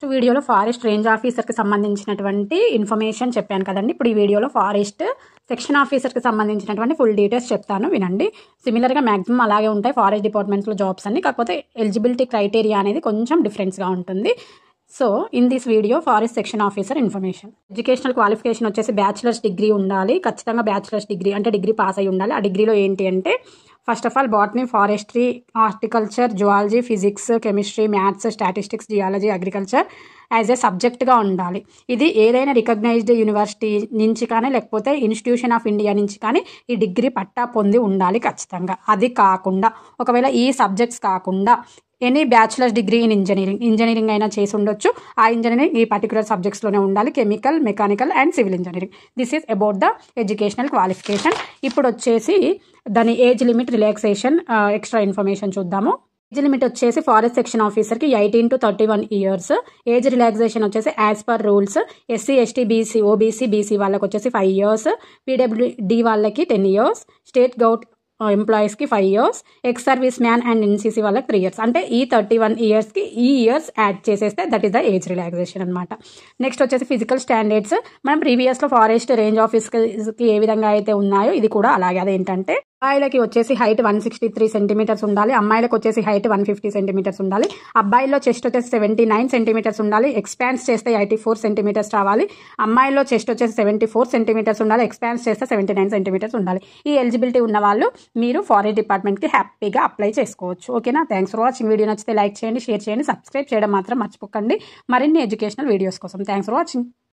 వీడియోలో forest range ఆఫీసర్కి సంబంధించినటువంటి ఇన్ఫర్మేషన్ చెప్పాను కదండి. ఇప్పుడు ఈ వీడియోలో ఫారెస్ట్ సెక్షన్ ఆఫీసర్కి సంబంధించినటువంటి ఫుల్ డీటెయిల్స్ చెప్తాను వినండి. సిమిలర్గా మ్యాక్సిమం అలాగే ఉంటాయి ఫారెస్ట్ డిపార్ట్మెంట్స్లో జాబ్స్ అన్ని, కాకపోతే ఎలిజిబిలిటీ క్రైటీరియా అనేది కొంచెం డిఫరెన్స్గా ఉంటుంది. So in this video forest section officer information. Educational qualification వచ్చేసి బ్యాచిలర్స్ డిగ్రీ ఉండాలి, ఖచ్చితంగా బ్యాచిలర్స్ డిగ్రీ అంటే డిగ్రీ పాస్ అయి ఉండాలి. ఆ డిగ్రీలో ఏంటి అంటే first of all botany, forestry, horticulture, zoology, physics, chemistry, maths, statistics, geology, agriculture as a సబ్జెక్ట్గా ఉండాలి. ఇది ఏదైనా రికగ్నైజ్డ్ యూనివర్సిటీ నుంచి కానీ లేకపోతే ఇన్స్టిట్యూషన్ ఆఫ్ ఇండియా నుంచి కానీ ఈ డిగ్రీ పట్టా పొంది ఉండాలి ఖచ్చితంగా. అది కాకుండా ఒకవేళ ఈ సబ్జెక్ట్స్ కాకుండా any bachelors degree in engineering అయినా చేసి ఉండొచ్చు. ఆ ఇంజనీరింగ్ ఈ పర్టికులర్ సబ్జెక్ట్స్లోనే ఉండాలి, chemical, mechanical and civil engineering. This is about the educational qualification. ఇప్పుడు వచ్చేసి దాని age limit, relaxation, extra information చూద్దాము. ఏజ్ లిమిట్ వచ్చేసి ఫారెస్ట్ సెక్షన్ ఆఫీసర్కి 18 to 31 years. ఏజ్ రిలాక్సేషన్ వచ్చేసి as per rules SC, ST, BC, OBC, BC వాళ్ళకి వచ్చేసి 5 years, PWD వాళ్ళకి 10 years, స్టేట్ గౌట్ ఎంప్లాయీస్కి 5 years, ex service man and NCC వాళ్ళకి 3 years. అంటే ఈ 31 yearsకి ఈ ఇయర్స్ యాడ్ చేసేస్తే that is the age relaxation అనమాట. నెక్స్ట్ వచ్చేసి ఫిజికల్ స్టాండర్డ్స్. మనం ప్రీవియస్లో ఫారెస్ట్ రేంజ్ ఆఫీస్కి ఏ విధంగా అయితే ఉన్నాయో ఇది కూడా అలాగే. అదేంటంటే అబ్బాయిలకి వచ్చేసి హైట్ 163 centimeters ఉండాలి, అమ్మాయిలకు వచ్చేసి హైట్ 150 centimeters ఉండాలి. అబ్బాయిల్లో చెస్ట్ వచ్చేసి 79 centimeters ఉండాలి, ఎక్స్పాన్స్ చేస్తే 84 centimeters రావాలి. అమ్మాయిల్లో చెస్ట్ వచ్చేసి 74 centimeters ఉండాలి, ఎక్స్పాన్స్ చేస్తే 79 centimeters ఉండాలి. ఈ ఎలిజిబిలిటీ ఉన్న వాళ్ళు మీరు ఫారెస్ట్ డిపార్ట్మెంట్కి హ్యాపీగా అప్లై చేసుకోవచ్చు. ఓకేనా? Thanks for watching. వీడియో నచ్చితే లైక్ చేయండి, షేర్ చేయండి, సబ్స్క్రైబ్ చేయడం మాత్రం మర్చిపోకండి మరిన్ని ఎడ్యుకేషనల్ వీడియోస్ కోసం. Thanks for watching.